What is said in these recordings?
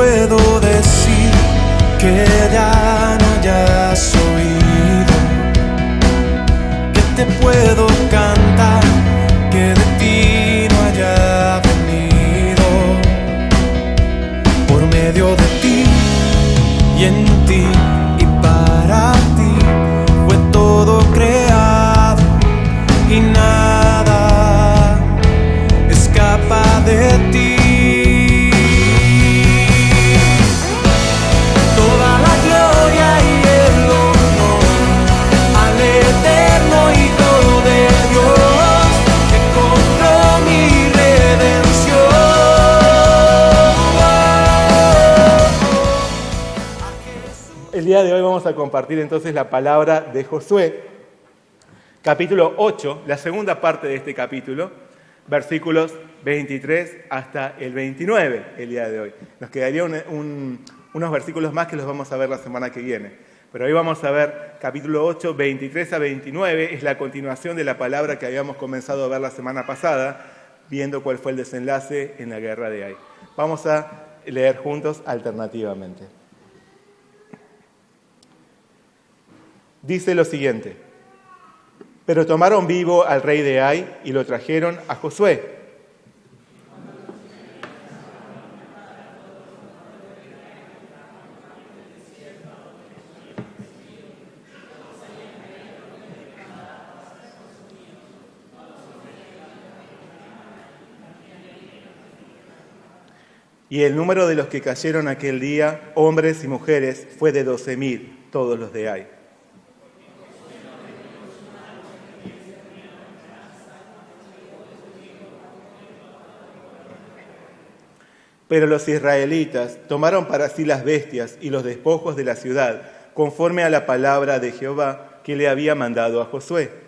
puedo decir que ya no hayas oído? ¿Qué te puedo cantar que de ti no haya venido? Por medio de ti y en ti y para ti fue todo creado y nada escapa de ti. Toda la gloria y el honor al eterno Hijo de Dios que compró mi redención. El día de hoy vamos a compartir entonces la palabra de Josué, capítulo 8, la segunda parte de este capítulo, versículos 23 hasta el 29 el día de hoy. Nos quedaría unos versículos más que los vamos a ver la semana que viene. Pero hoy vamos a ver capítulo 8, 23 a 29, es la continuación de la palabra que habíamos comenzado a ver la semana pasada, viendo cuál fue el desenlace en la guerra de Ai. Vamos a leer juntos alternativamente. Dice lo siguiente: pero tomaron vivo al rey de Ai y lo trajeron a Josué. Y el número de los que cayeron aquel día, hombres y mujeres, fue de 12,000, todos los de Ai. Pero los israelitas tomaron para sí las bestias y los despojos de la ciudad, conforme a la palabra de Jehová que le había mandado a Josué.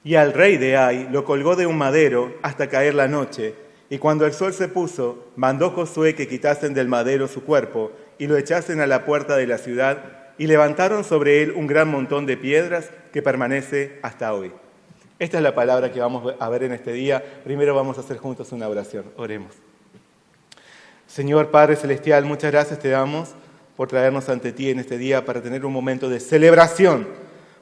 Y al rey de Ai lo colgó de un madero hasta caer la noche, y cuando el sol se puso, mandó Josué que quitasen del madero su cuerpo y lo echasen a la puerta de la ciudad, y levantaron sobre él un gran montón de piedras que permanece hasta hoy. Esta es la palabra que vamos a ver en este día. Primero vamos a hacer juntos una oración. Oremos. Señor Padre Celestial, muchas gracias te damos por traernos ante ti en este día para tener un momento de celebración,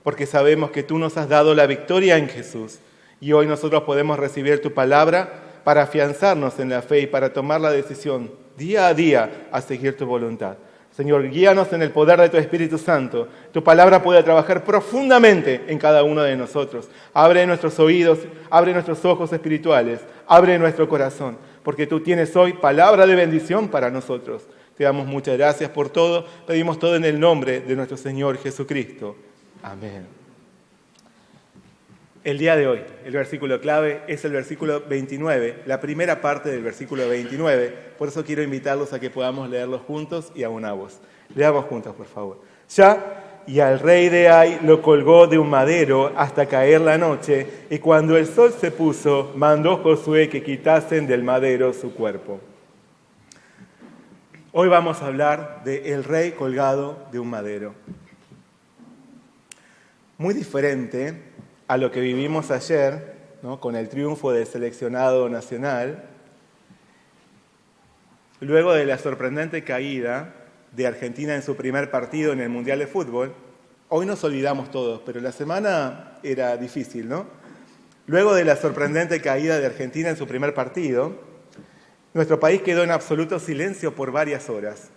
porque sabemos que tú nos has dado la victoria en Jesús. Y hoy nosotros podemos recibir tu palabra para afianzarnos en la fe y para tomar la decisión día a día a seguir tu voluntad. Señor, guíanos en el poder de tu Espíritu Santo. Tu palabra puede trabajar profundamente en cada uno de nosotros. Abre nuestros oídos, abre nuestros ojos espirituales, abre nuestro corazón, porque tú tienes hoy palabra de bendición para nosotros. Te damos muchas gracias por todo. Pedimos todo en el nombre de nuestro Señor Jesucristo. Amén. El día de hoy, el versículo clave es el versículo 29, la primera parte del versículo 29. Por eso quiero invitarlos a que podamos leerlo juntos y a una voz. Leamos juntos, por favor. Y al rey de Ai lo colgó de un madero hasta caer la noche, y cuando el sol se puso, mandó Josué que quitasen del madero su cuerpo. Hoy vamos a hablar de el rey colgado de un madero. Muy diferente a lo que vivimos ayer, ¿no?, con el triunfo del seleccionado nacional, luego de la sorprendente caída de Argentina en su primer partido en el Mundial de Fútbol. Hoy nos olvidamos todos, pero la semana era difícil, ¿no? Luego de la sorprendente caída de Argentina en su primer partido, nuestro país quedó en absoluto silencio por varias horas.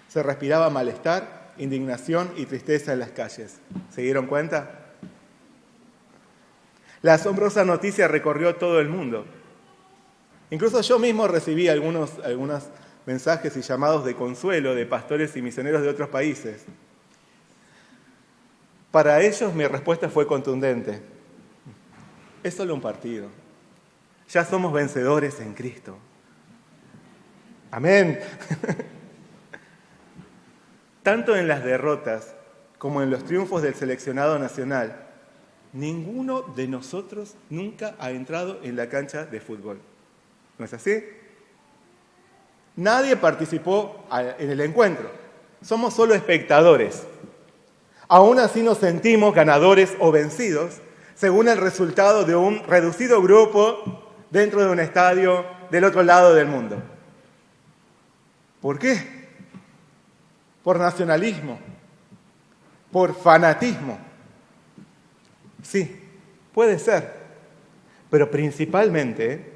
Se respiraba malestar, indignación y tristeza en las calles. ¿Se dieron cuenta? La asombrosa noticia recorrió todo el mundo. Incluso yo mismo recibí algunos mensajes y llamados de consuelo de pastores y misioneros de otros países. Para ellos mi respuesta fue contundente. Es solo un partido. Ya somos vencedores en Cristo. Amén. Tanto en las derrotas como en los triunfos del seleccionado nacional, ninguno de nosotros nunca ha entrado en la cancha de fútbol. ¿No es así? Nadie participó en el encuentro. Somos solo espectadores. Aún así nos sentimos ganadores o vencidos según el resultado de un reducido grupo dentro de un estadio del otro lado del mundo. ¿Por qué? Por nacionalismo, por fanatismo. Sí, puede ser, pero principalmente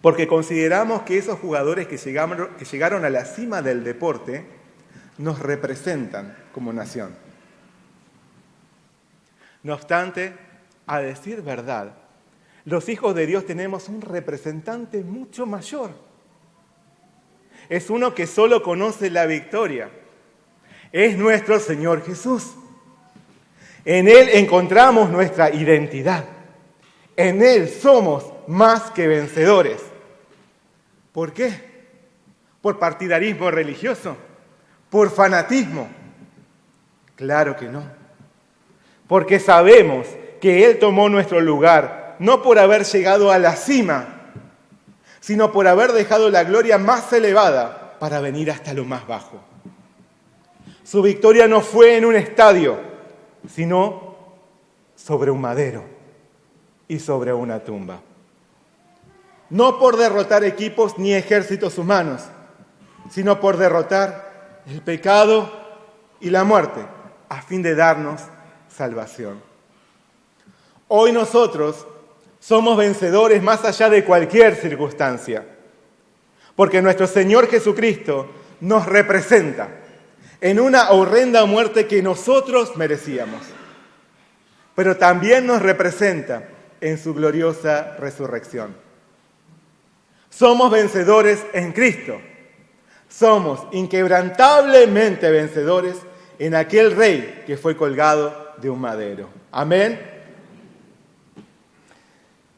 porque consideramos que esos jugadores que llegaron a la cima del deporte nos representan como nación. No obstante, a decir verdad, los hijos de Dios tenemos un representante mucho mayor. Es uno que solo conoce la victoria. Es nuestro Señor Jesús. En Él encontramos nuestra identidad. En Él somos más que vencedores. ¿Por qué? ¿Por partidarismo religioso? ¿Por fanatismo? Claro que no. Porque sabemos que Él tomó nuestro lugar, no por haber llegado a la cima, sino por haber dejado la gloria más elevada para venir hasta lo más bajo. Su victoria no fue en un estadio, sino sobre un madero y sobre una tumba. No por derrotar equipos ni ejércitos humanos, sino por derrotar el pecado y la muerte, a fin de darnos salvación. Hoy nosotros somos vencedores más allá de cualquier circunstancia, porque nuestro Señor Jesucristo nos representa en una horrenda muerte que nosotros merecíamos, pero también nos representa en su gloriosa resurrección. Somos vencedores en Cristo. Somos inquebrantablemente vencedores en aquel Rey que fue colgado de un madero. Amén.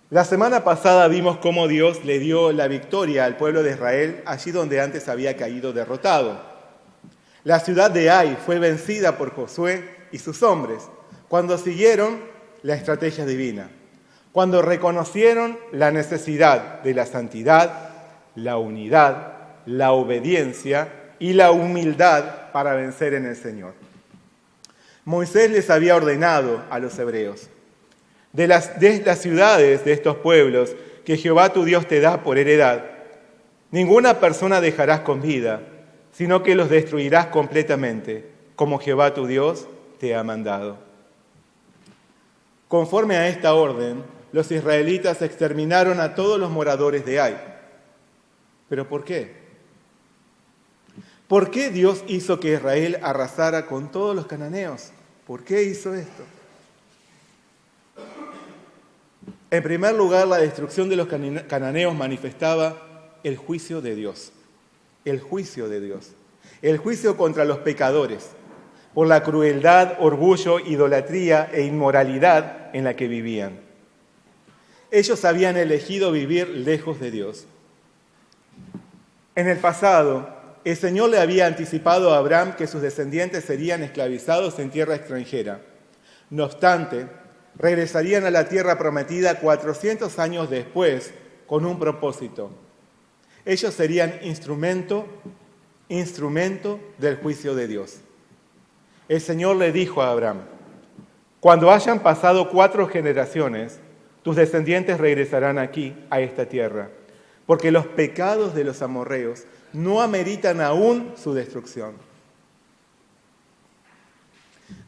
La semana pasada vimos cómo Dios le dio la victoria al pueblo de Israel allí donde antes había caído derrotado. La ciudad de Ai fue vencida por Josué y sus hombres cuando siguieron la estrategia divina, cuando reconocieron la necesidad de la santidad, la unidad, la obediencia y la humildad para vencer en el Señor. Moisés les había ordenado a los hebreos: de las ciudades de estos pueblos que Jehová tu Dios te da por heredad, ninguna persona dejarás con vida, sino que los destruirás completamente, como Jehová tu Dios te ha mandado. Conforme a esta orden, los israelitas exterminaron a todos los moradores de Ai. ¿Pero por qué? ¿Por qué Dios hizo que Israel arrasara con todos los cananeos? ¿Por qué hizo esto? En primer lugar, la destrucción de los cananeos manifestaba el juicio de Dios. El juicio de Dios. El juicio contra los pecadores, por la crueldad, orgullo, idolatría e inmoralidad en la que vivían. Ellos habían elegido vivir lejos de Dios. En el pasado, el Señor le había anticipado a Abraham que sus descendientes serían esclavizados en tierra extranjera. No obstante, regresarían a la tierra prometida 400 años después con un propósito. Ellos serían instrumento del juicio de Dios. El Señor le dijo a Abraham: cuando hayan pasado 4 generaciones, tus descendientes regresarán aquí, a esta tierra, porque los pecados de los amorreos no ameritan aún su destrucción.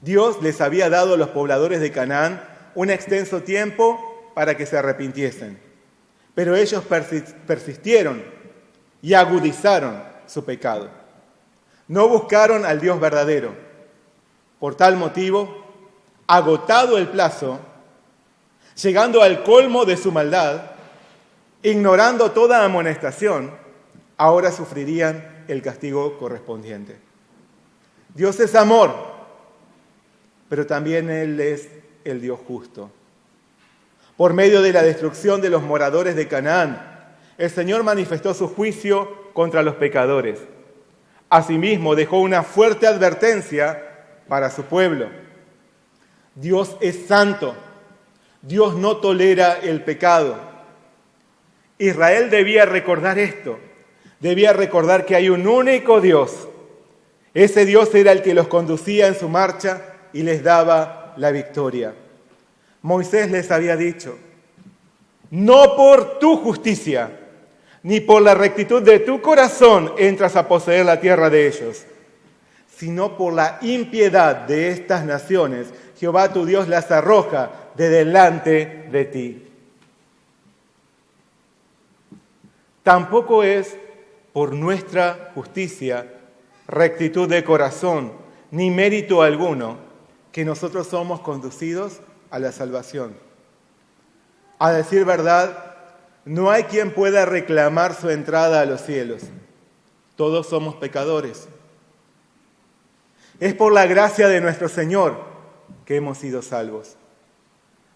Dios les había dado a los pobladores de Canaán un extenso tiempo para que se arrepintiesen, pero ellos persistieron y agudizaron su pecado. No buscaron al Dios verdadero. Por tal motivo, agotado el plazo, llegando al colmo de su maldad, ignorando toda amonestación, ahora sufrirían el castigo correspondiente. Dios es amor, pero también Él es el Dios justo. Por medio de la destrucción de los moradores de Canaán, el Señor manifestó su juicio contra los pecadores. Asimismo, dejó una fuerte advertencia para su pueblo. Dios es santo. Dios no tolera el pecado. Israel debía recordar esto. Debía recordar que hay un único Dios. Ese Dios era el que los conducía en su marcha y les daba la victoria. Moisés les había dicho: no por tu justicia, ni por la rectitud de tu corazón entras a poseer la tierra de ellos, sino por la impiedad de estas naciones, Jehová tu Dios las arroja de delante de ti. Tampoco es por nuestra justicia, rectitud de corazón, ni mérito alguno, que nosotros somos conducidos a la salvación. A decir verdad, no hay quien pueda reclamar su entrada a los cielos. Todos somos pecadores. Es por la gracia de nuestro Señor que hemos sido salvos.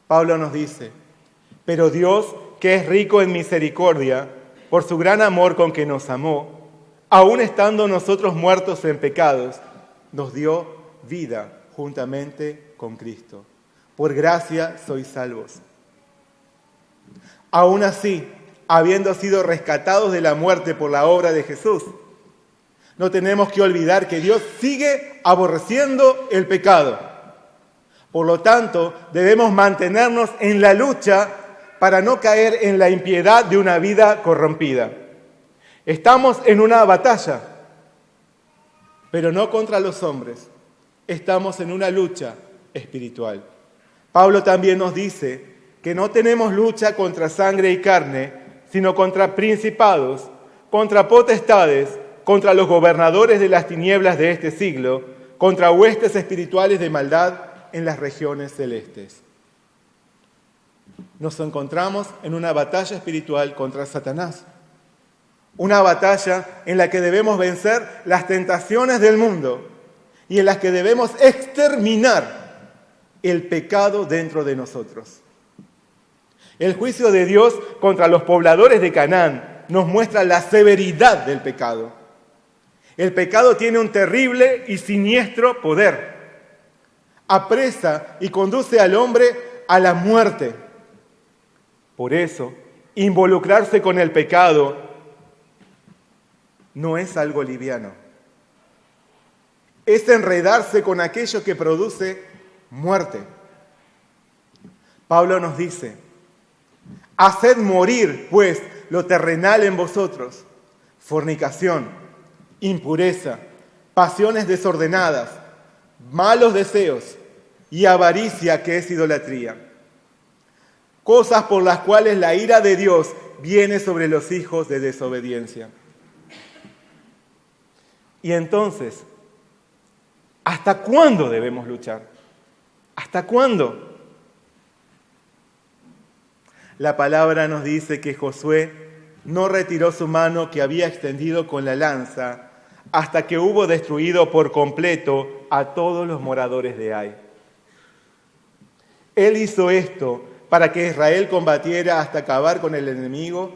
Pablo nos dice: pero Dios, que es rico en misericordia, por su gran amor con que nos amó, aun estando nosotros muertos en pecados, nos dio vida juntamente con Cristo. Por gracia sois salvos. Aún así, habiendo sido rescatados de la muerte por la obra de Jesús, no tenemos que olvidar que Dios sigue aborreciendo el pecado. Por lo tanto, debemos mantenernos en la lucha para no caer en la impiedad de una vida corrompida. Estamos en una batalla, pero no contra los hombres. Estamos en una lucha espiritual. Pablo también nos dice que no tenemos lucha contra sangre y carne, sino contra principados, contra potestades, contra los gobernadores de las tinieblas de este siglo, contra huestes espirituales de maldad en las regiones celestes. Nos encontramos en una batalla espiritual contra Satanás. Una batalla en la que debemos vencer las tentaciones del mundo y en la que debemos exterminar el pecado dentro de nosotros. El juicio de Dios contra los pobladores de Canaán nos muestra la severidad del pecado. El pecado tiene un terrible y siniestro poder. Apresa y conduce al hombre a la muerte. Por eso, involucrarse con el pecado no es algo liviano. Es enredarse con aquello que produce muerte. Pablo nos dice: haced morir, pues, lo terrenal en vosotros: fornicación, impureza, pasiones desordenadas, malos deseos y avaricia, que es idolatría. Cosas por las cuales la ira de Dios viene sobre los hijos de desobediencia. Y entonces, ¿hasta cuándo debemos luchar? ¿Hasta cuándo? La palabra nos dice que Josué no retiró su mano que había extendido con la lanza hasta que hubo destruido por completo a todos los moradores de Ai. Él hizo esto para que Israel combatiera hasta acabar con el enemigo,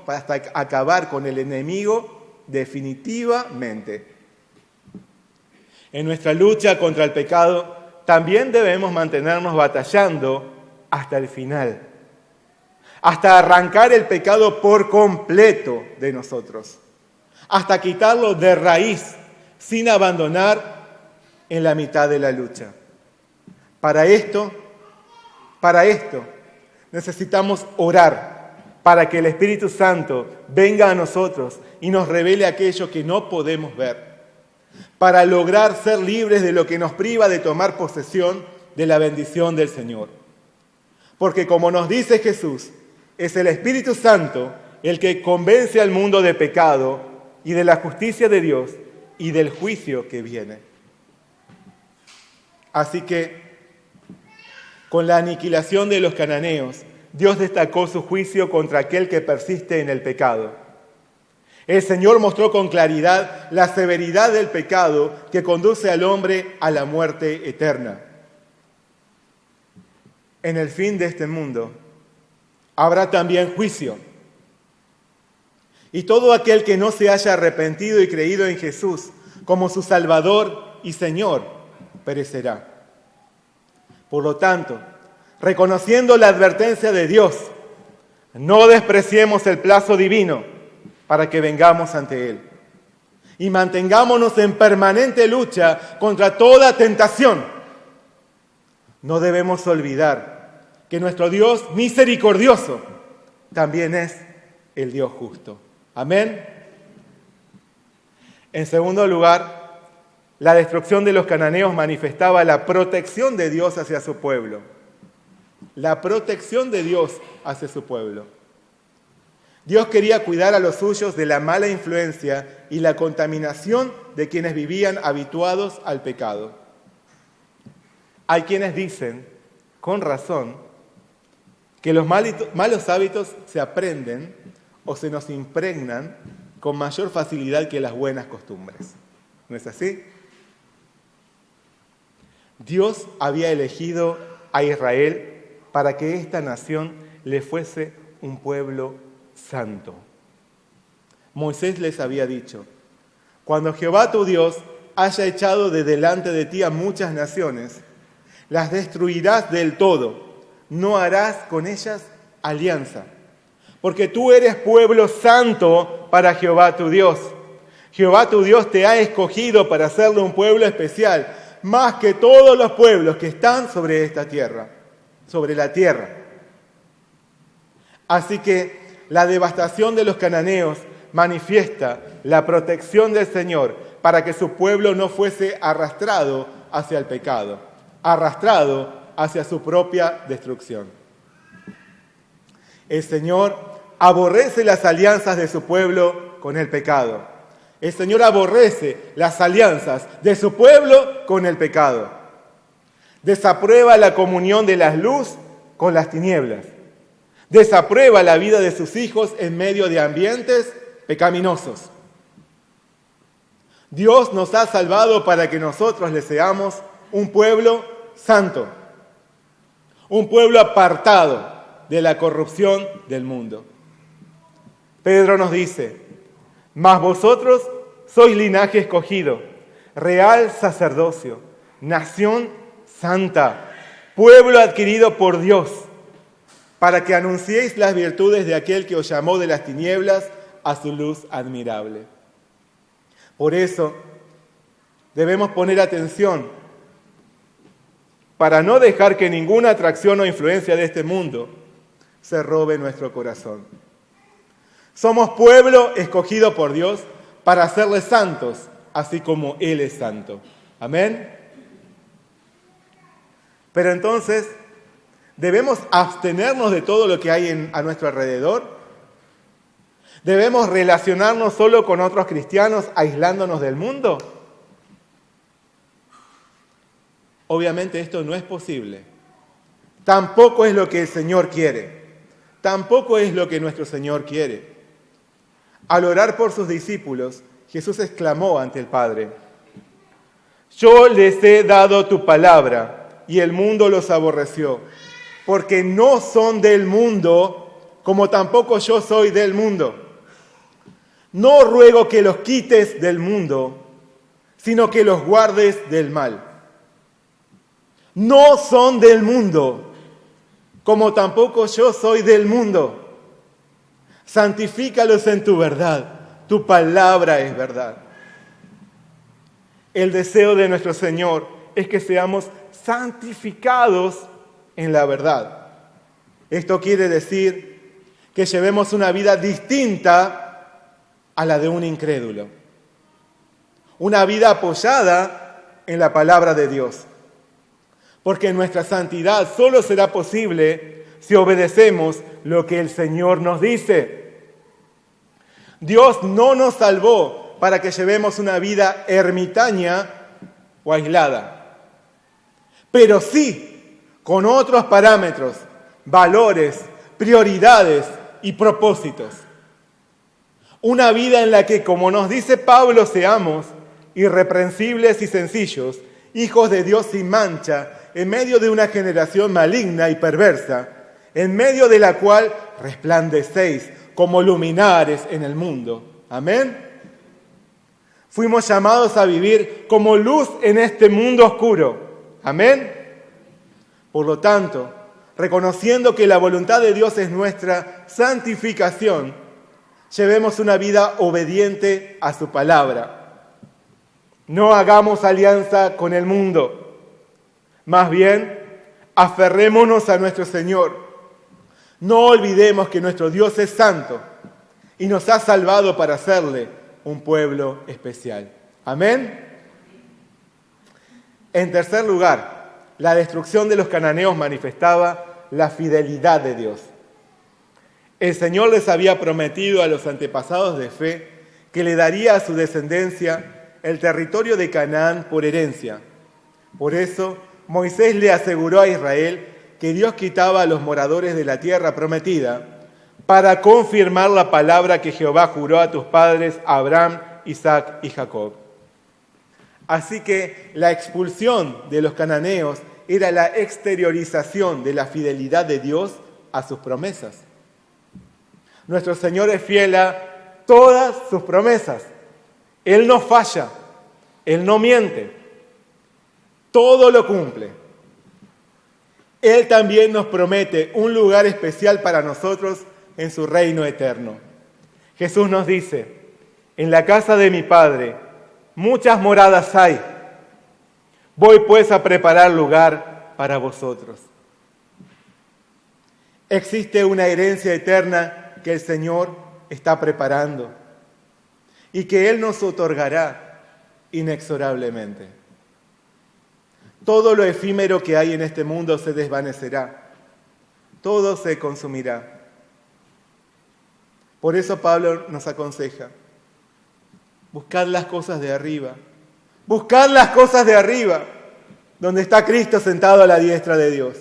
definitivamente. En nuestra lucha contra el pecado también debemos mantenernos batallando hasta el final, hasta arrancar el pecado por completo de nosotros, hasta quitarlo de raíz, sin abandonar en la mitad de la lucha. Para esto, necesitamos orar para que el Espíritu Santo venga a nosotros y nos revele aquello que no podemos ver, para lograr ser libres de lo que nos priva de tomar posesión de la bendición del Señor. Porque como nos dice Jesús, es el Espíritu Santo el que convence al mundo de pecado y de la justicia de Dios y del juicio que viene. Así que, con la aniquilación de los cananeos, Dios destacó su juicio contra aquel que persiste en el pecado. El Señor mostró con claridad la severidad del pecado que conduce al hombre a la muerte eterna. En el fin de este mundo habrá también juicio. Y todo aquel que no se haya arrepentido y creído en Jesús como su Salvador y Señor perecerá. Por lo tanto, reconociendo la advertencia de Dios, no despreciemos el plazo divino para que vengamos ante Él. Y mantengámonos en permanente lucha contra toda tentación. No debemos olvidar que nuestro Dios misericordioso también es el Dios justo. Amén. En segundo lugar, la destrucción de los cananeos manifestaba la protección de Dios hacia su pueblo. La protección de Dios hacia su pueblo. Dios quería cuidar a los suyos de la mala influencia y la contaminación de quienes vivían habituados al pecado. Hay quienes dicen, con razón, que los malos hábitos se aprenden o se nos impregnan con mayor facilidad que las buenas costumbres. ¿No es así? Dios había elegido a Israel para que esta nación le fuese un pueblo santo. Moisés les había dicho, cuando Jehová tu Dios haya echado de delante de ti a muchas naciones, las destruirás del todo, no harás con ellas alianza, porque tú eres pueblo santo para Jehová tu Dios. Jehová tu Dios te ha escogido para hacerle un pueblo especial, más que todos los pueblos que están sobre esta tierra, sobre la tierra. Así que la devastación de los cananeos manifiesta la protección del Señor para que su pueblo no fuese arrastrado hacia el pecado, arrastrado hacia su propia destrucción. El Señor aborrece las alianzas de su pueblo con el pecado. El Señor aborrece las alianzas de su pueblo con el pecado. Desaprueba la comunión de la luz con las tinieblas. Desaprueba la vida de sus hijos en medio de ambientes pecaminosos. Dios nos ha salvado para que nosotros le seamos un pueblo santo, un pueblo apartado de la corrupción del mundo. Pedro nos dice, mas vosotros sois linaje escogido, real sacerdocio, nación santa, pueblo adquirido por Dios, para que anunciéis las virtudes de aquel que os llamó de las tinieblas a su luz admirable. Por eso debemos poner atención para no dejar que ninguna atracción o influencia de este mundo se robe nuestro corazón. Somos pueblo escogido por Dios para hacerle santos, así como Él es santo. Amén. Pero entonces, ¿debemos abstenernos de todo lo que hay a nuestro alrededor? ¿Debemos relacionarnos solo con otros cristianos aislándonos del mundo? Obviamente esto no es posible. Tampoco es lo que el Señor quiere. Tampoco es lo que nuestro Señor quiere. Al orar por sus discípulos, Jesús exclamó ante el Padre, yo les he dado tu palabra y el mundo los aborreció, porque no son del mundo, como tampoco yo soy del mundo. No ruego que los quites del mundo, sino que los guardes del mal. No son del mundo, como tampoco yo soy del mundo. Santifícalos en tu verdad, tu palabra es verdad. El deseo de nuestro Señor es que seamos santificados en la verdad. Esto quiere decir que llevemos una vida distinta a la de un incrédulo. Una vida apoyada en la palabra de Dios. Porque nuestra santidad solo será posible si obedecemos lo que el Señor nos dice. Dios no nos salvó para que llevemos una vida ermitaña o aislada, pero sí con otros parámetros, valores, prioridades y propósitos. Una vida en la que, como nos dice Pablo, seamos irreprensibles y sencillos, hijos de Dios sin mancha, en medio de una generación maligna y perversa, en medio de la cual resplandecéis como luminares en el mundo. Amén. Fuimos llamados a vivir como luz en este mundo oscuro. Amén. Por lo tanto, reconociendo que la voluntad de Dios es nuestra santificación, llevemos una vida obediente a su palabra. No hagamos alianza con el mundo. Más bien, Aferrémonos a nuestro Señor. No olvidemos que nuestro Dios es santo y nos ha salvado para hacerle un pueblo especial. Amén. En tercer lugar, la destrucción de los cananeos manifestaba la fidelidad de Dios. El Señor les había prometido a los antepasados de fe que le daría a su descendencia el territorio de Canaán por herencia. Por eso, Moisés le aseguró a Israel que Dios quitaba a los moradores de la tierra prometida para confirmar la palabra que Jehová juró a tus padres, Abraham, Isaac y Jacob. Así que la expulsión de los cananeos era la exteriorización de la fidelidad de Dios a sus promesas. Nuestro Señor es fiel a todas sus promesas. Él no falla, Él no miente, todo lo cumple. Él también nos promete un lugar especial para nosotros en su reino eterno. Jesús nos dice, en la casa de mi Padre muchas moradas hay. Voy pues a preparar lugar para vosotros. Existe una herencia eterna que el Señor está preparando y que Él nos otorgará inexorablemente. Todo lo efímero que hay en este mundo se desvanecerá. Todo se consumirá. Por eso Pablo nos aconseja, buscad las cosas de arriba. Buscad las cosas de arriba, donde está Cristo sentado a la diestra de Dios.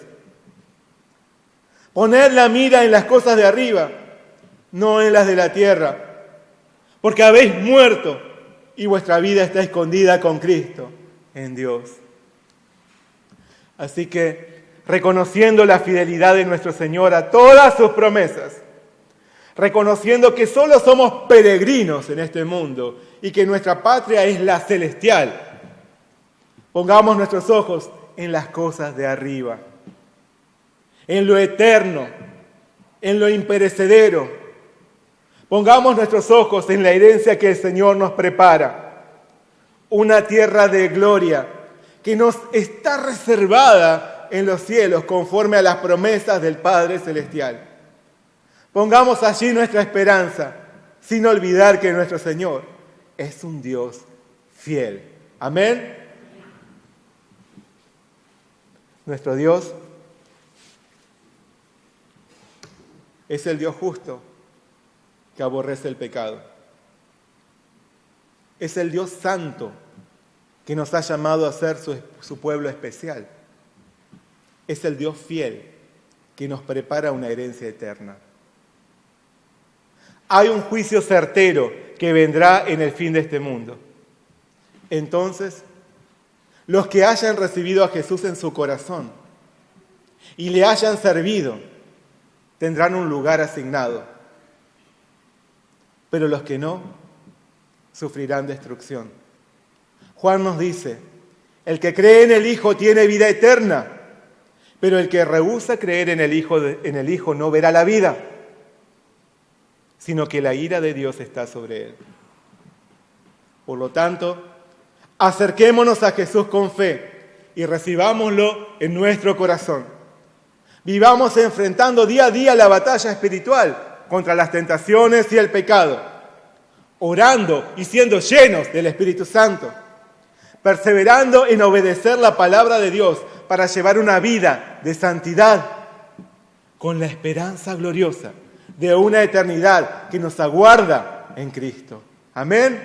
Poned la mira en las cosas de arriba, no en las de la tierra, porque habéis muerto y vuestra vida está escondida con Cristo en Dios. Así que, reconociendo la fidelidad de nuestro Señor a todas sus promesas, reconociendo que solo somos peregrinos en este mundo y que nuestra patria es la celestial, pongamos nuestros ojos en las cosas de arriba, en lo eterno, en lo imperecedero. Pongamos nuestros ojos en la herencia que el Señor nos prepara, una tierra de gloria que nos está reservada en los cielos conforme a las promesas del Padre Celestial. Pongamos allí nuestra esperanza, sin olvidar que nuestro Señor es un Dios fiel. Amén. Nuestro Dios es el Dios justo que aborrece el pecado. Es el Dios santo que nos ha llamado a ser su pueblo especial. Es el Dios fiel que nos prepara una herencia eterna. Hay un juicio certero que vendrá en el fin de este mundo. Entonces, los que hayan recibido a Jesús en su corazón y le hayan servido, tendrán un lugar asignado. Pero los que no, sufrirán destrucción. Juan nos dice, el que cree en el Hijo tiene vida eterna, pero el que rehúsa creer en el Hijo no verá la vida, sino que la ira de Dios está sobre él. Por lo tanto, acerquémonos a Jesús con fe y recibámoslo en nuestro corazón. Vivamos enfrentando día a día la batalla espiritual contra las tentaciones y el pecado, orando y siendo llenos del Espíritu Santo, perseverando en obedecer la palabra de Dios para llevar una vida de santidad con la esperanza gloriosa de una eternidad que nos aguarda en Cristo. Amén.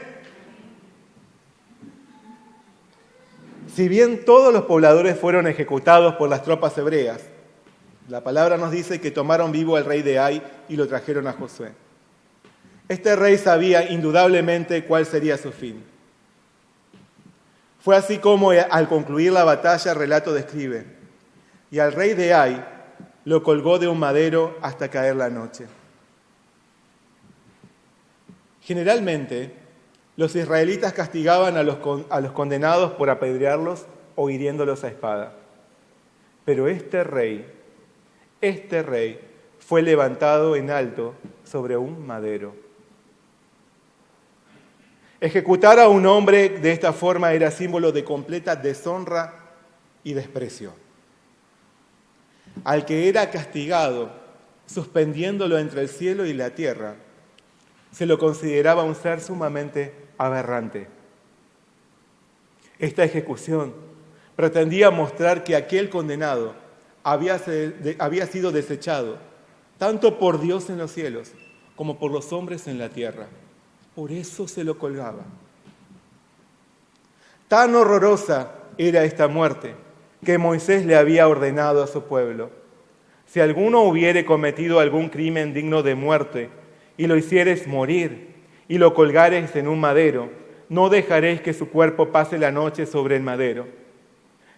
Si bien todos los pobladores fueron ejecutados por las tropas hebreas, la palabra nos dice que tomaron vivo al rey de Ai y lo trajeron a Josué. Este rey sabía indudablemente cuál sería su fin. Fue así como al concluir la batalla el relato describe, y al rey de Ai lo colgó de un madero hasta caer la noche. Generalmente, los israelitas castigaban a los condenados por apedrearlos o hiriéndolos a espada. Pero este rey fue levantado en alto sobre un madero. Ejecutar a un hombre de esta forma era símbolo de completa deshonra y desprecio. al que era castigado, suspendiéndolo entre el cielo y la tierra, se lo consideraba un ser sumamente aberrante. Esta ejecución pretendía mostrar que aquel condenado había sido desechado tanto por Dios en los cielos como por los hombres en la tierra. Por eso se lo colgaba. Tan horrorosa era esta muerte que Moisés le había ordenado a su pueblo: si alguno hubiere cometido algún crimen digno de muerte y lo hiciereis morir y lo colgareis en un madero, no dejaréis que su cuerpo pase la noche sobre el madero.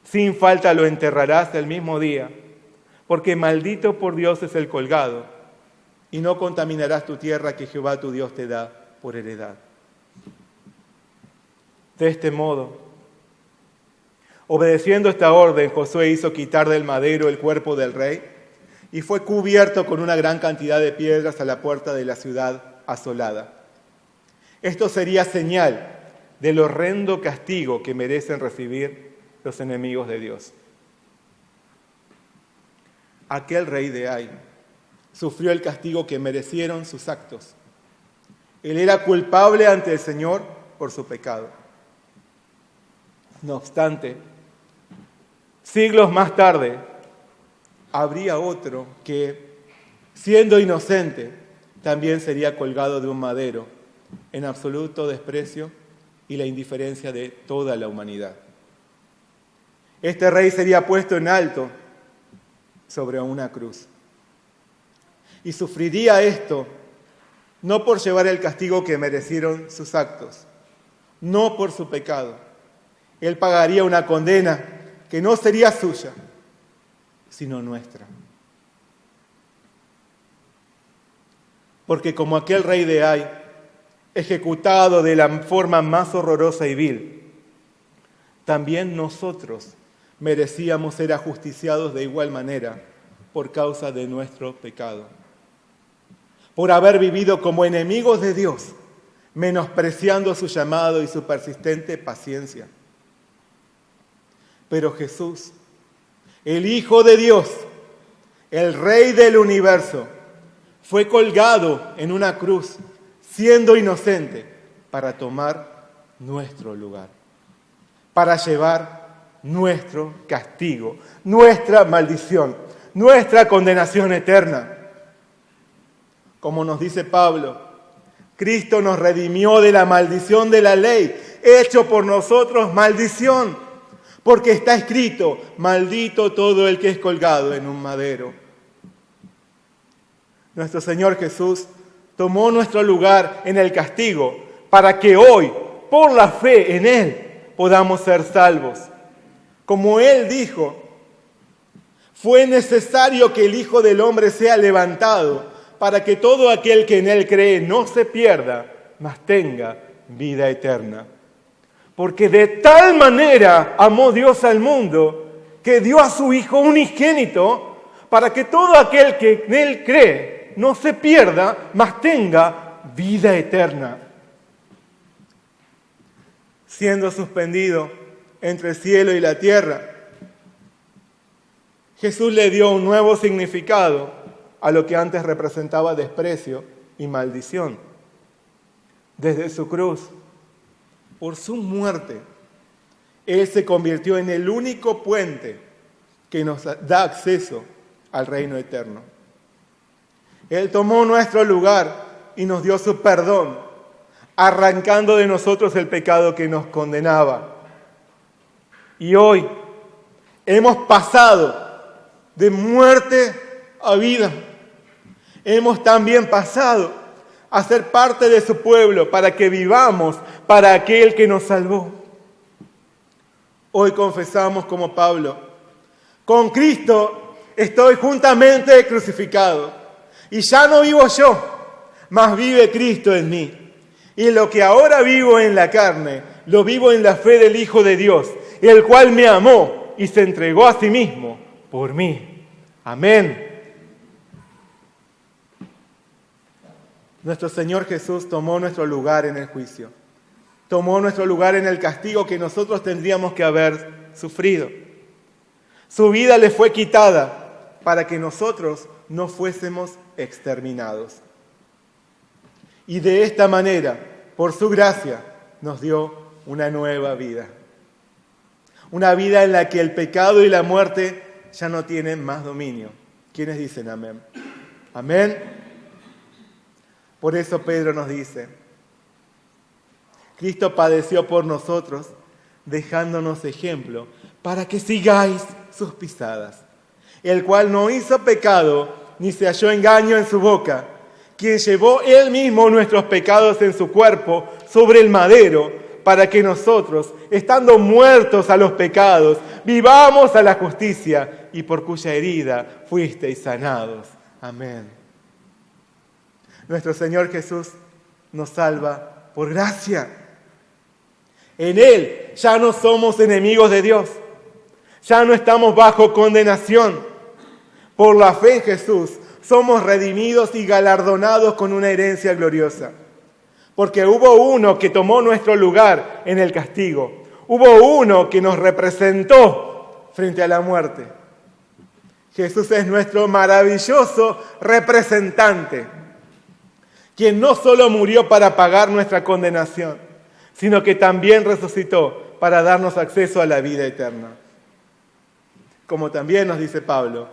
Sin falta lo enterrarás el mismo día, porque maldito por Dios es el colgado, y no contaminarás tu tierra que Jehová tu Dios te da por heredad. De este modo, obedeciendo esta orden, Josué hizo quitar del madero el cuerpo del rey y fue cubierto con una gran cantidad de piedras a la puerta de la ciudad asolada. Esto sería señal del horrendo castigo que merecen recibir los enemigos de Dios. Aquel rey de Ai sufrió el castigo que merecieron sus actos. Él era culpable ante el Señor por su pecado. No obstante, siglos más tarde, habría otro que, siendo inocente, también sería colgado de un madero, en absoluto desprecio y la indiferencia de toda la humanidad. Este rey sería puesto en alto sobre una cruz. Y sufriría esto no por llevar el castigo que merecieron sus actos, no por su pecado. Él pagaría una condena que no sería suya, sino nuestra. Porque como aquel rey de Ai, ejecutado de la forma más horrorosa y vil, también nosotros merecíamos ser ajusticiados de igual manera por causa de nuestro pecado. Por haber vivido como enemigos de Dios, menospreciando su llamado y su persistente paciencia. Pero Jesús, el Hijo de Dios, el Rey del universo, fue colgado en una cruz, siendo inocente, para tomar nuestro lugar, para llevar nuestro castigo, nuestra maldición, nuestra condenación eterna. Como nos dice Pablo, Cristo nos redimió de la maldición de la ley, hecho por nosotros maldición, porque está escrito: maldito todo el que es colgado en un madero. Nuestro Señor Jesús tomó nuestro lugar en el castigo para que hoy, por la fe en Él, podamos ser salvos. Como Él dijo, fue necesario que el Hijo del Hombre sea levantado para que todo aquel que en Él cree no se pierda, mas tenga vida eterna. Porque de tal manera amó Dios al mundo que dio a su Hijo unigénito para que todo aquel que en Él cree no se pierda, mas tenga vida eterna. Siendo suspendido entre el cielo y la tierra, Jesús le dio un nuevo significado a lo que antes representaba desprecio y maldición. Desde su cruz, por su muerte, Él se convirtió en el único puente que nos da acceso al reino eterno. Él tomó nuestro lugar y nos dio su perdón, arrancando de nosotros el pecado que nos condenaba. Y hoy hemos pasado de muerte a vida. Hemos también pasado a ser parte de su pueblo para que vivamos para aquel que nos salvó. Hoy confesamos como Pablo: con Cristo estoy juntamente crucificado. Y ya no vivo yo, mas vive Cristo en mí. Y lo que ahora vivo en la carne, lo vivo en la fe del Hijo de Dios, el cual me amó y se entregó a sí mismo por mí. Amén. Nuestro Señor Jesús tomó nuestro lugar en el juicio. Tomó nuestro lugar en el castigo que nosotros tendríamos que haber sufrido. Su vida le fue quitada para que nosotros no fuésemos exterminados. Y de esta manera, por su gracia, nos dio una nueva vida. Una vida en la que el pecado y la muerte ya no tienen más dominio. ¿Quiénes dicen amén? Amén. Por eso Pedro nos dice, Cristo padeció por nosotros, dejándonos ejemplo, para que sigáis sus pisadas, el cual no hizo pecado, ni se halló engaño en su boca, quien llevó él mismo nuestros pecados en su cuerpo sobre el madero, para que nosotros, estando muertos a los pecados, vivamos a la justicia, y por cuya herida fuisteis sanados. Amén. Nuestro Señor Jesús nos salva por gracia. En Él ya no somos enemigos de Dios, ya no estamos bajo condenación. Por la fe en Jesús somos redimidos y galardonados con una herencia gloriosa. Porque hubo uno que tomó nuestro lugar en el castigo. Hubo uno que nos representó frente a la muerte. Jesús es nuestro maravilloso representante, quien no solo murió para pagar nuestra condenación, sino que también resucitó para darnos acceso a la vida eterna. Como también nos dice Pablo,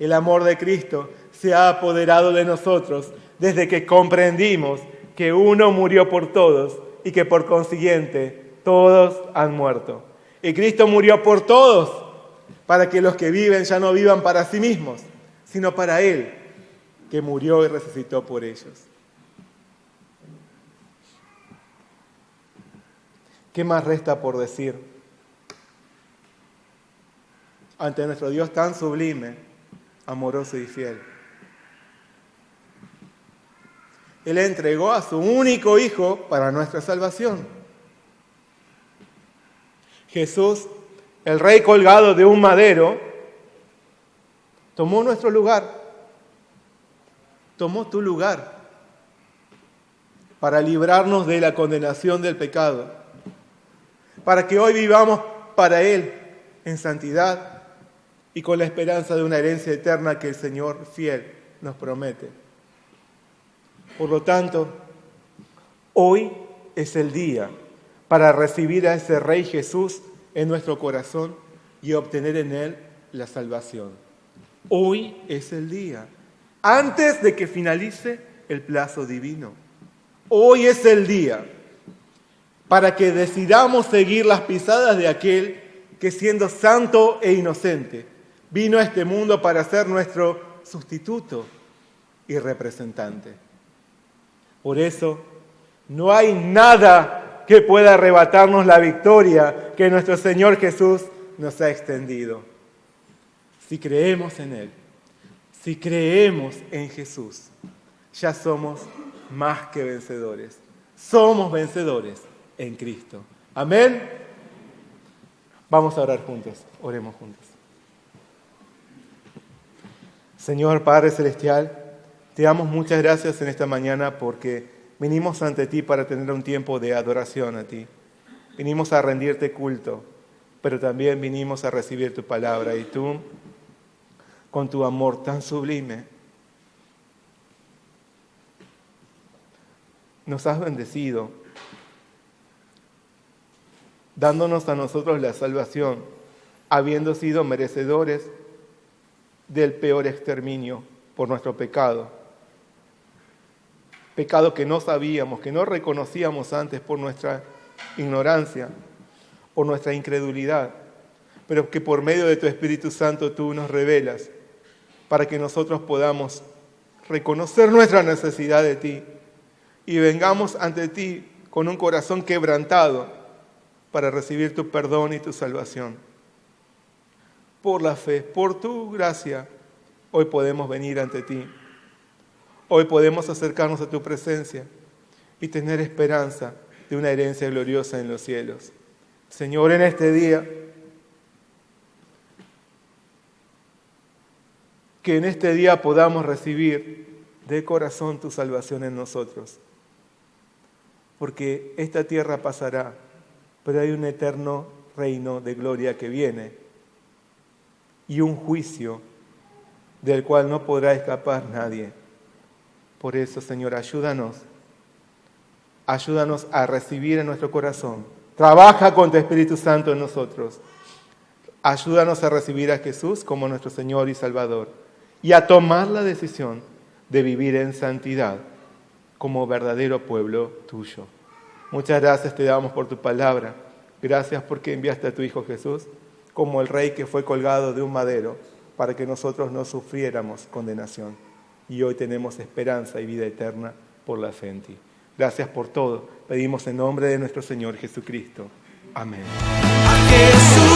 el amor de Cristo se ha apoderado de nosotros desde que comprendimos que uno murió por todos y que por consiguiente todos han muerto. Y Cristo murió por todos para que los que viven ya no vivan para sí mismos, sino para Él, que murió y resucitó por ellos. ¿Qué más resta por decir ante nuestro Dios tan sublime, amoroso y fiel? Él entregó a su único Hijo para nuestra salvación. Jesús, el Rey colgado de un madero, tomó nuestro lugar, tomó tu lugar para librarnos de la condenación del pecado, para que hoy vivamos para Él en santidad y con la esperanza de una herencia eterna que el Señor fiel nos promete. Por lo tanto, hoy es el día para recibir a ese Rey Jesús en nuestro corazón y obtener en Él la salvación. Hoy es el día, antes de que finalice el plazo divino. Hoy es el día para que decidamos seguir las pisadas de aquel que, siendo santo e inocente, vino a este mundo para ser nuestro sustituto y representante. Por eso, no hay nada que pueda arrebatarnos la victoria que nuestro Señor Jesús nos ha extendido. Si creemos en Él, si creemos en Jesús, ya somos más que vencedores. Somos vencedores en Cristo. Amén. Vamos a orar juntos. Oremos juntos. Señor Padre Celestial, te damos muchas gracias en esta mañana porque venimos ante ti para tener un tiempo de adoración a ti. Vinimos a rendirte culto, pero también vinimos a recibir tu palabra. Y tú, con tu amor tan sublime, nos has bendecido, dándonos a nosotros la salvación, habiendo sido merecedores del peor exterminio por nuestro pecado. Pecado que no sabíamos, que no reconocíamos antes por nuestra ignorancia, por nuestra incredulidad, pero que por medio de tu Espíritu Santo tú nos revelas para que nosotros podamos reconocer nuestra necesidad de ti y vengamos ante ti con un corazón quebrantado para recibir tu perdón y tu salvación. Por la fe, por tu gracia, hoy podemos venir ante ti. Hoy podemos acercarnos a tu presencia y tener esperanza de una herencia gloriosa en los cielos. Señor, en este día, que en este día podamos recibir de corazón tu salvación en nosotros. Porque esta tierra pasará, pero hay un eterno reino de gloria que viene y un juicio del cual no podrá escapar nadie. Por eso, Señor, ayúdanos a recibir en nuestro corazón. Trabaja con tu Espíritu Santo en nosotros. Ayúdanos a recibir a Jesús como nuestro Señor y Salvador y a tomar la decisión de vivir en santidad como verdadero pueblo tuyo. Muchas gracias te damos por tu palabra. Gracias porque enviaste a tu Hijo Jesús como el Rey que fue colgado de un madero para que nosotros no sufriéramos condenación. Y hoy tenemos esperanza y vida eterna por la fe en ti. Gracias por todo. Pedimos en nombre de nuestro Señor Jesucristo. Amén. A Jesús